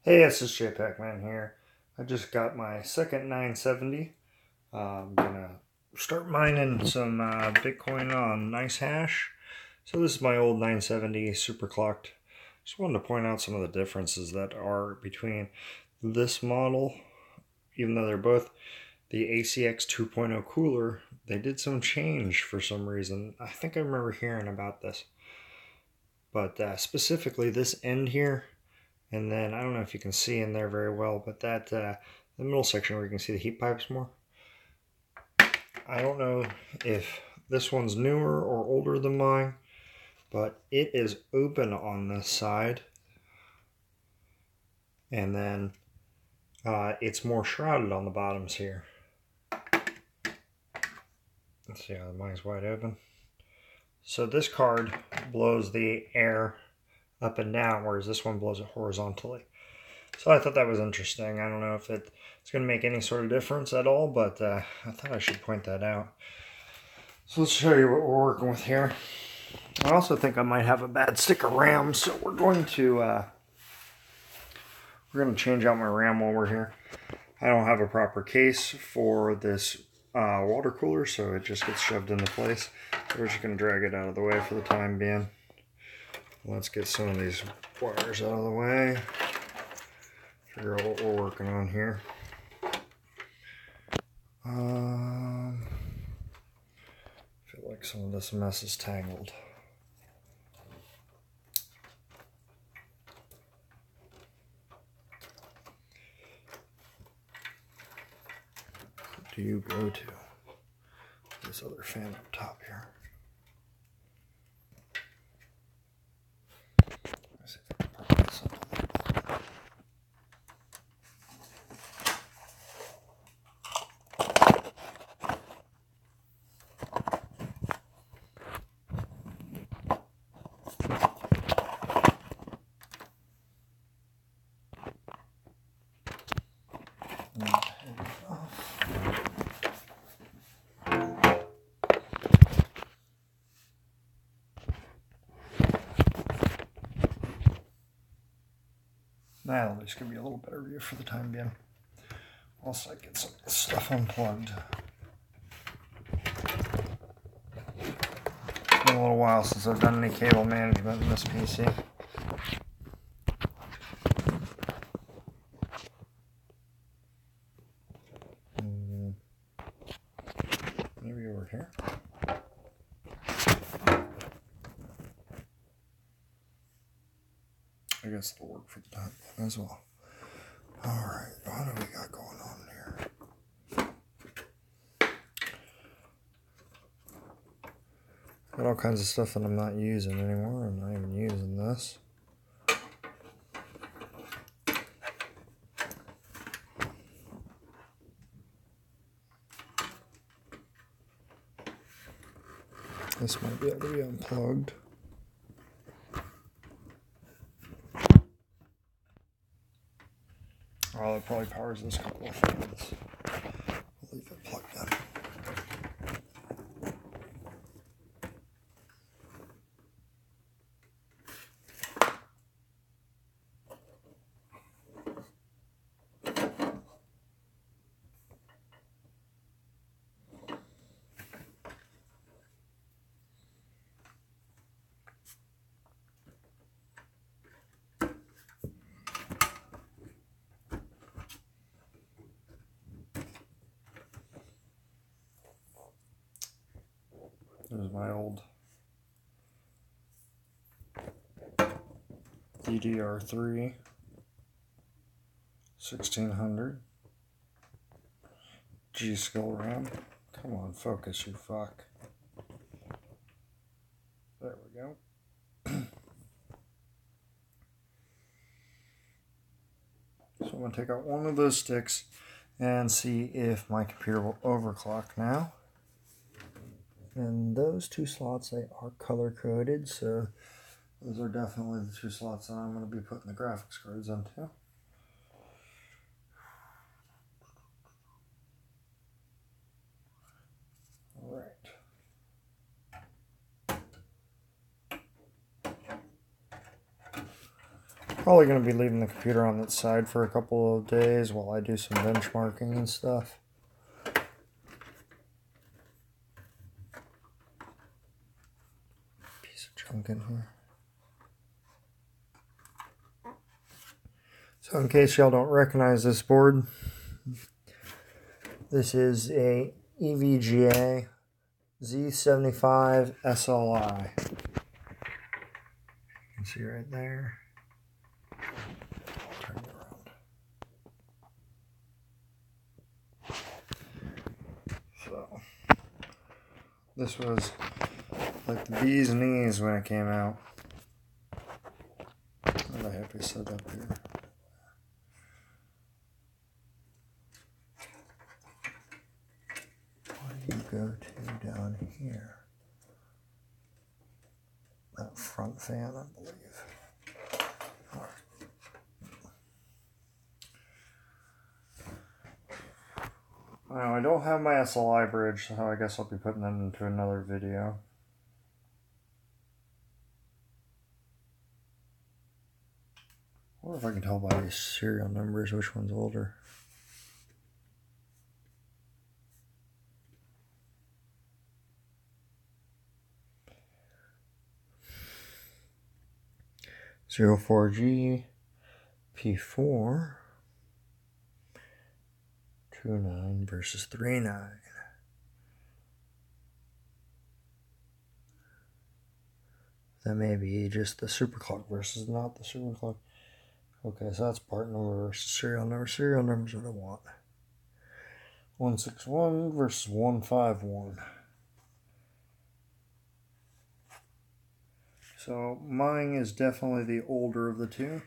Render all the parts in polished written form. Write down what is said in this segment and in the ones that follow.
Hey, it's just JPac-Man here. I just got my second 970. I'm gonna start mining some Bitcoin on nice hash. So this is my old 970 super clocked. Just wanted to point out some of the differences that are between this model, even though they're both the ACX 2.0 cooler. They did some change for some reason. I think I remember hearing about this. But specifically this end here, and then I don't know if you can see in there very well, but that the middle section where you can see the heat pipes more. I don't know if this one's newer or older than mine, but it is open on this side. And then it's more shrouded on the bottoms here. Let's see how mine's wide open. So this card blows the air up and down, whereas this one blows it horizontally. So I thought that was interesting. I don't know if it's going to make any sort of difference at all, but I thought I should point that out. So let's show you what we're working with here. I also think I might have a bad stick of RAM, so we're going to change out my RAM while we're here. I don't have a proper case for this water cooler, so it just gets shoved into place. So we're just going to drag it out of the way for the time being. Let's get some of these wires out of the way. Figure out what we're working on here. I feel like some of this mess is tangled. Do you go to this other fan up top here? Let's see if I can pop this up a little bit. That'll at least give me a little better view for the time being. Also, I get some of this stuff unplugged. It's been a little while since I've done any cable management in this PC. Maybe over here. I guess it'll work for the time as well. Alright, what do we got going on here? Got all kinds of stuff that I'm not using anymore. I'm not even using this. This might be able to be unplugged. Oh, that probably powers this couple of fans. I'll leave it plugged in. There's my old DDR3 1600 G-Skill RAM. Come on, focus, you fuck. There we go. So I'm going to take out one of those sticks and see if my computer will overclock now. And those two slots, they are color coded, so those are definitely the two slots that I'm going to be putting the graphics cards into. All right. Probably going to be leaving the computer on its side for a couple of days while I do some benchmarking and stuff. Piece of junk in here. So in case y'all don't recognize this board, this is a EVGA Z75 SLI. You can see right there. I'll turn it around. So this was like the bee's knees when it came out. What do I have to set up here? Where do you go to down here? That front fan, I believe. All right. Now, I don't have my SLI bridge, so I guess I'll be putting that into another video. I wonder if I can tell by these serial numbers which one's older. (04G) P4 2.9 versus 3.9. That may be just the superclock versus not the superclock. Okay, so that's part number versus serial number. Serial numbers are what I want. 161 versus 151. So mine is definitely the older of the two.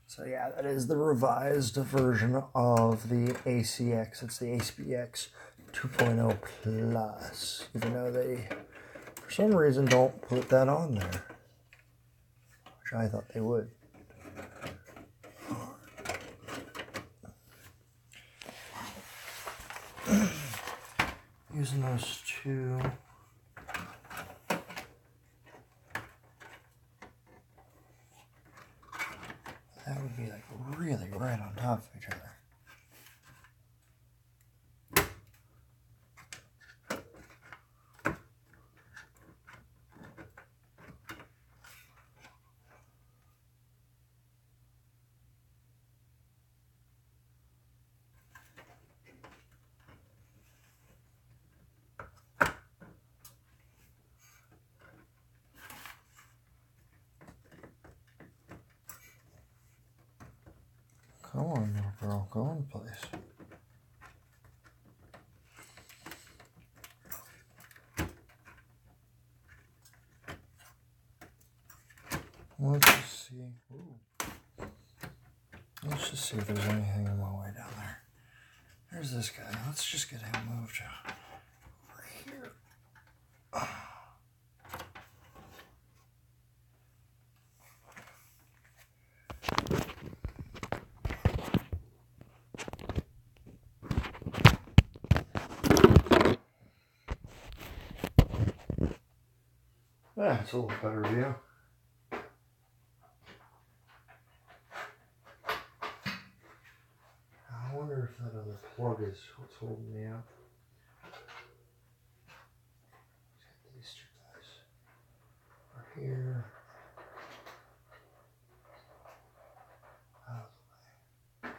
So yeah, that is the revised version of the ACX. It's the ACX 2.0 Plus. Even though they, for some reason, don't put that on there. Which I thought they would. Using those two. That would be like really right on top of each other. Come on, little girl, go in place. Let's just see. Ooh. Let's just see if there's anything in my way down there. There's this guy. Let's just get him moved over here. Yeah, it's a little better view. I wonder if that other plug is what's holding me up. These two guys are here. Out of the way.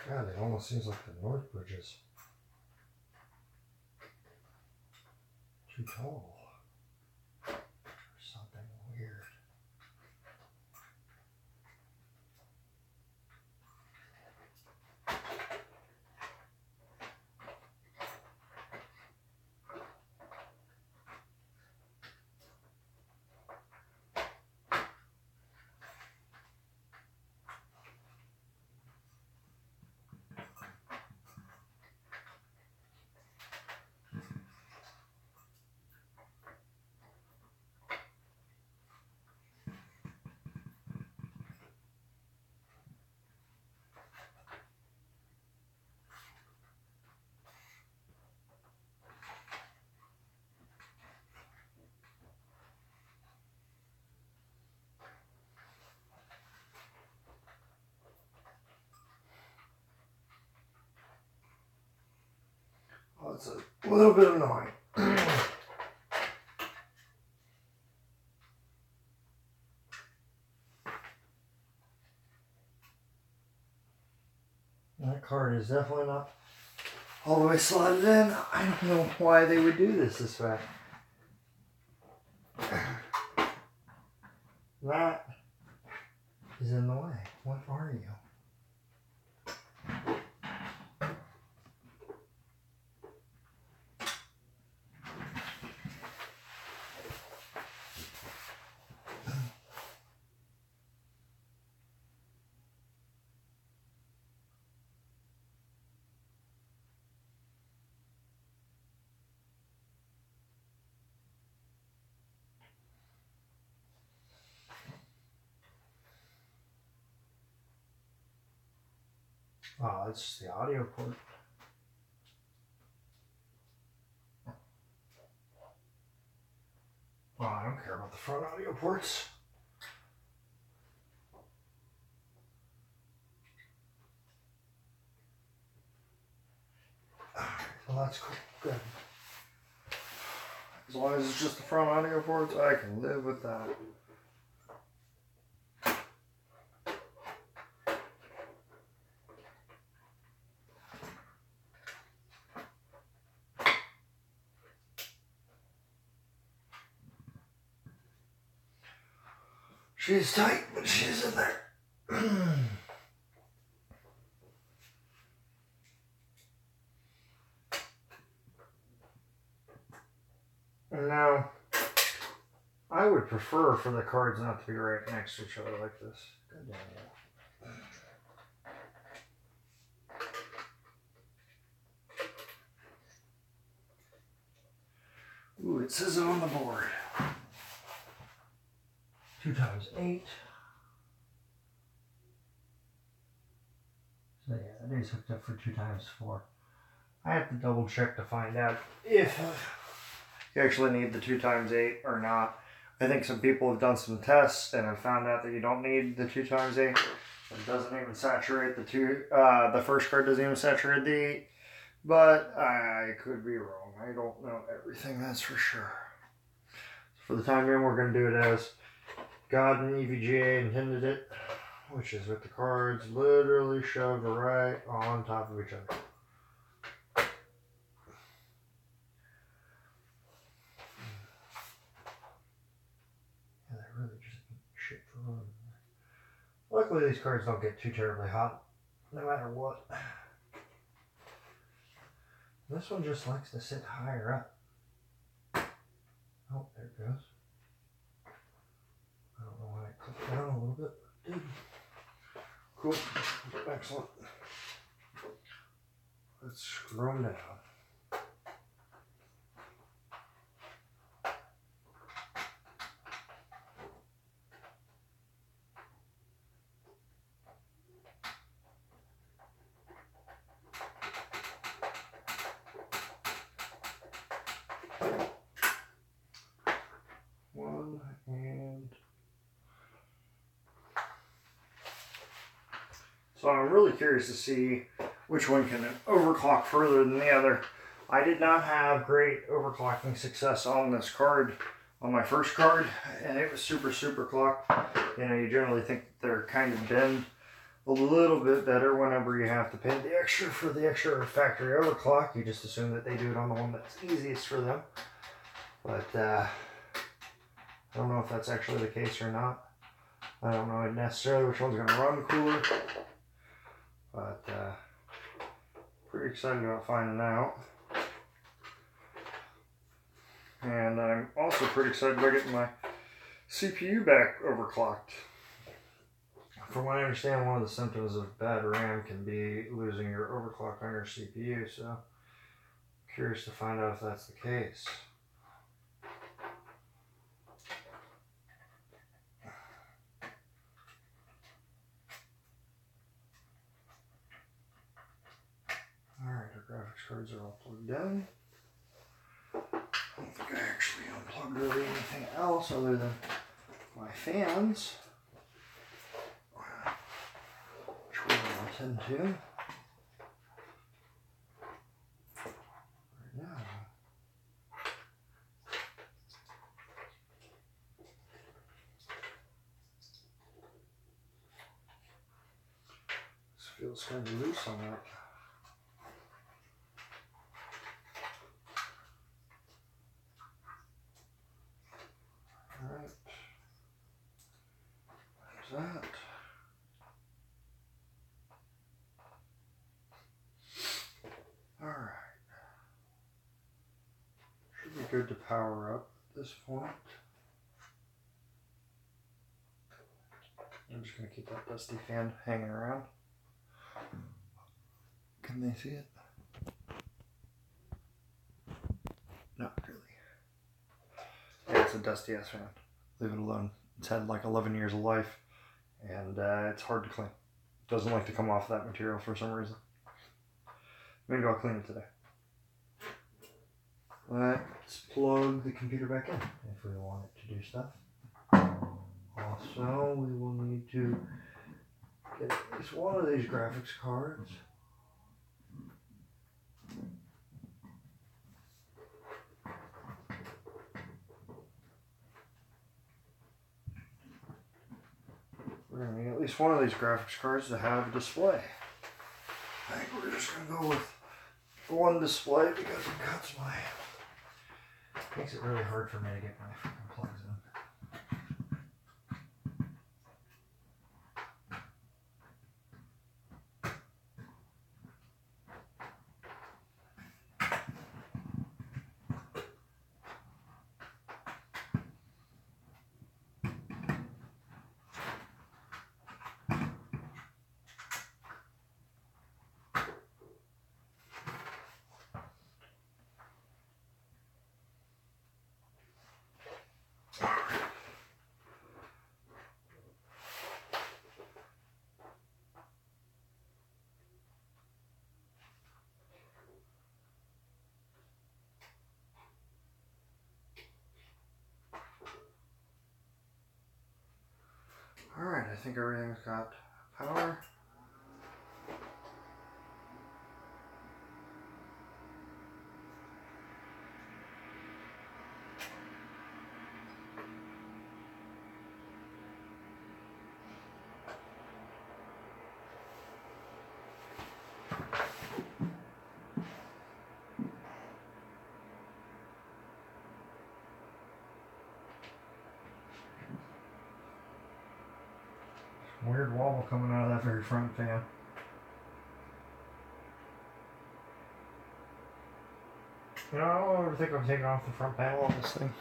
God, it almost seems like the North Bridge is too tall. Or something weird. it's a little bit annoying. That card is definitely not all the way slotted in. I don't know why they would do this way. That is in the way. What are you? Oh, that's just the audio port. Oh, I don't care about the front audio ports. Well, that's cool. Good. As long as it's just the front audio ports, I can live with that. She's tight, but she's in there. And now, I would prefer for the cards not to be right next to each other like this. Good damn it. Ooh, it says it on the board. 2 times 8. So yeah, that is hooked up for 2 times 4. I have to double check to find out if you actually need the 2 times 8 or not. I think some people have done some tests and have found out that you don't need the 2 times 8. It doesn't even saturate the first card doesn't even saturate the 8. But I could be wrong. I don't know everything, that's for sure. For the time being, we're going to do it as God and EVGA intended it, which is with the cards literally shoved right on top of each other. Yeah, they really just eat shit for room. Luckily, these cards don't get too terribly hot, no matter what. This one just likes to sit higher up. Oh, there it goes. I don't know why it clicked down a little bit, but it did. Cool. Excellent. Let's screw them down. One and so I'm really curious to see which one can overclock further than the other. I did not have great overclocking success on this card, on my first card, and it was super clocked. You know, you generally think they're kind of bend a little bit better whenever you have to pay the extra for the extra factory overclock. You just assume that they do it on the one that's easiest for them. But I don't know if that's actually the case or not. I don't know necessarily which one's going to run cooler. But pretty excited about finding out. And I'm also pretty excited about getting my CPU back overclocked. From what I understand, one of the symptoms of bad RAM can be losing your overclock on your CPU. So I'm curious to find out if that's the case. Alright, our graphics cards are all plugged in. I don't think I actually unplugged really anything else other than my fans, which we will attend to. Right feels kind of loose on that. Alright. There's that. Alright. Should be good to power up at this point. I'm just going to keep that dusty fan hanging around. Can they see it? Not really. Yeah, it's a dusty ass fan. Leave it alone. It's had like 11 years of life, and it's hard to clean. It doesn't like to come off that material for some reason. Maybe I'll clean it today. Let's plug the computer back in if we want it to do stuff. Also, we will need to get at least one of these graphics cards. We're going to need at least one of these graphics cards to have a display. I think we're just going to go with one display because it cuts my... Makes it really hard for me to get my freaking plugs in. Alright, I think everything's got power. Weird wobble coming out of that very front fan. You know, I don't ever think I'm taking off the front panel on this thing.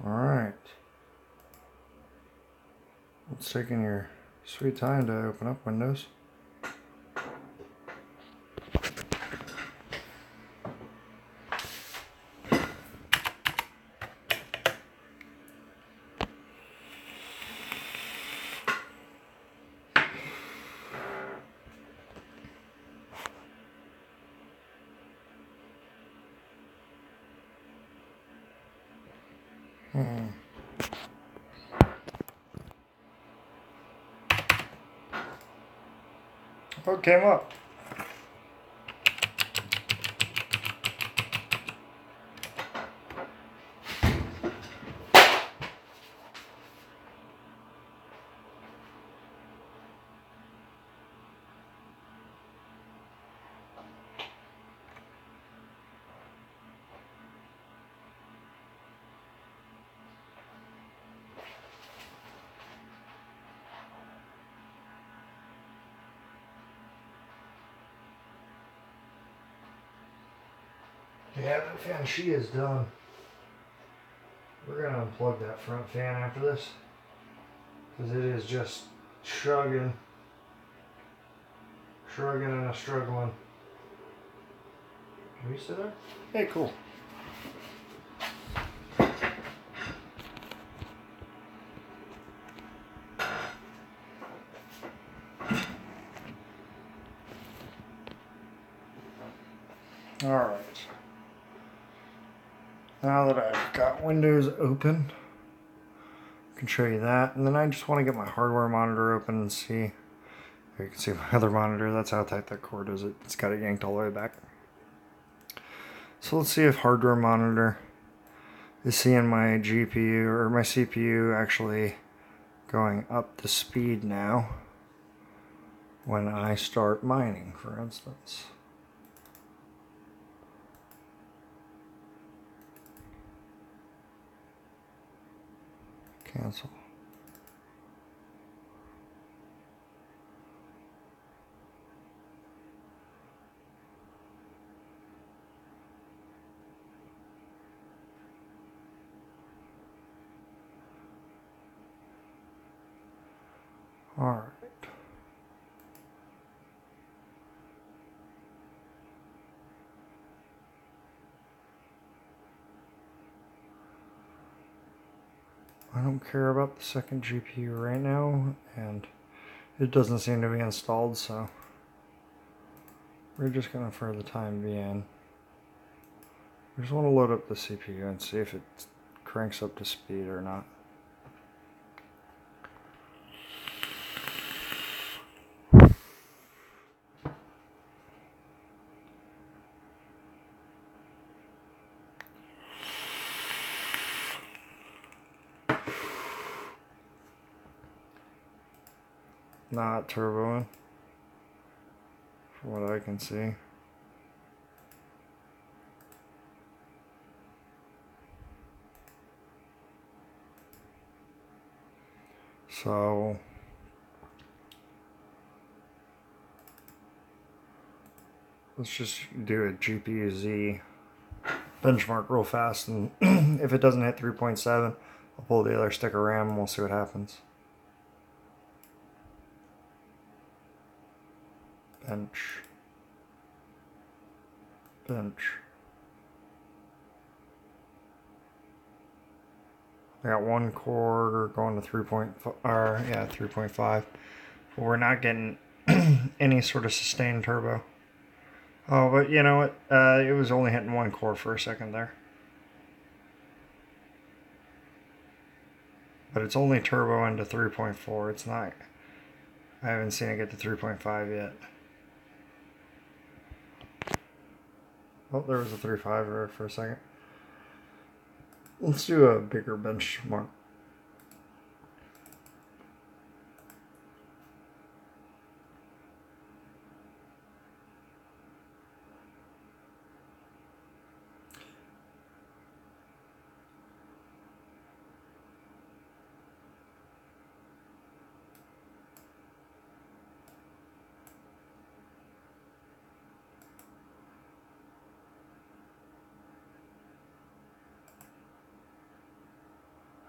Alright. It's taking your sweet time to open up Windows. What came up? Yeah, that fan she is done. We're gonna unplug that front fan after this because it is just shrugging and struggling. Are you still there? Hey, cool. All right. Now that I've got Windows open, I'm can show you that. And then I just want to get my hardware monitor open and see. Here you can see my other monitor. That's how tight that cord is. It's got it yanked all the way back. So let's see if hardware monitor is seeing my GPU or my CPU actually going up the speed now when I start mining, for instance. Cancel. All right. I don't care about the second GPU right now, and it doesn't seem to be installed, so we're just gonna, for the time being, we just want to load up the CPU and see if it cranks up to speed or not. Not turboing, from what I can see. So let's just do a GPU-Z benchmark real fast, and if it doesn't hit 3.7, I'll pull the other stick of RAM and we'll see what happens. Bench. I got one core going to 3.5, but we're not getting any sort of sustained turbo. Oh, but you know what? It was only hitting one core for a second there. But it's only turbo into 3.4. It's not. I haven't seen it get to 3.5 yet. Oh, there was a 3.5 there for a second. Let's do a bigger benchmark.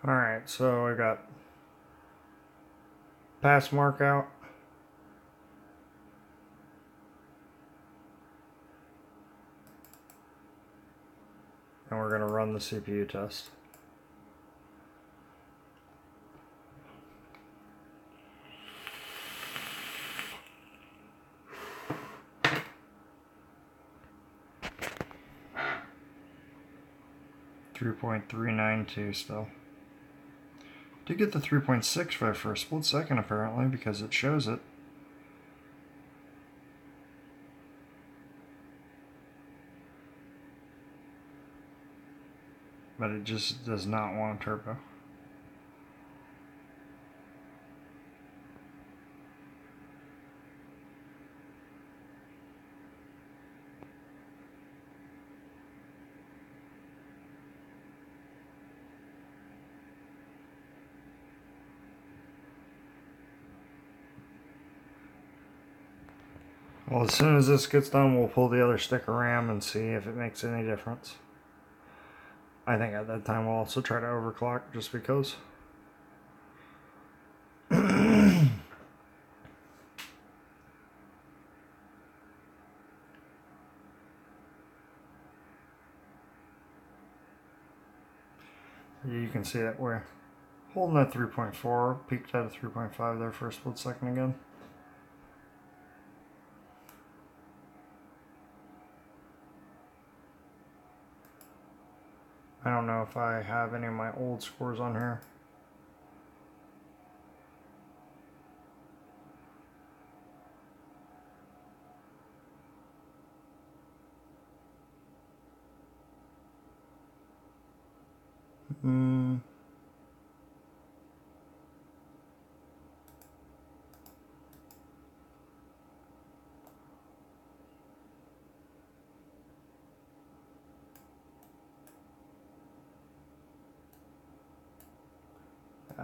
Alright, so I got pass mark out. And we're going to run the CPU test. .392 still. Did get the 3.6 right for a split second apparently, because it shows it. But it just does not want a turbo. Well, as soon as this gets done, we'll pull the other stick of RAM and see if it makes any difference. I think at that time we'll also try to overclock, just because. You can see that we're holding at 3.4, peaked at a 3.5 there for a split second again. I don't know if I have any of my old scores on here. I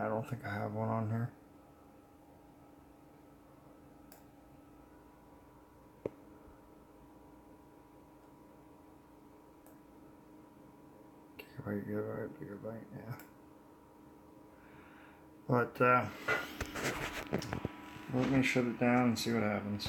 don't think I have one on here. Gigabyte, yeah. But let me shut it down and see what happens.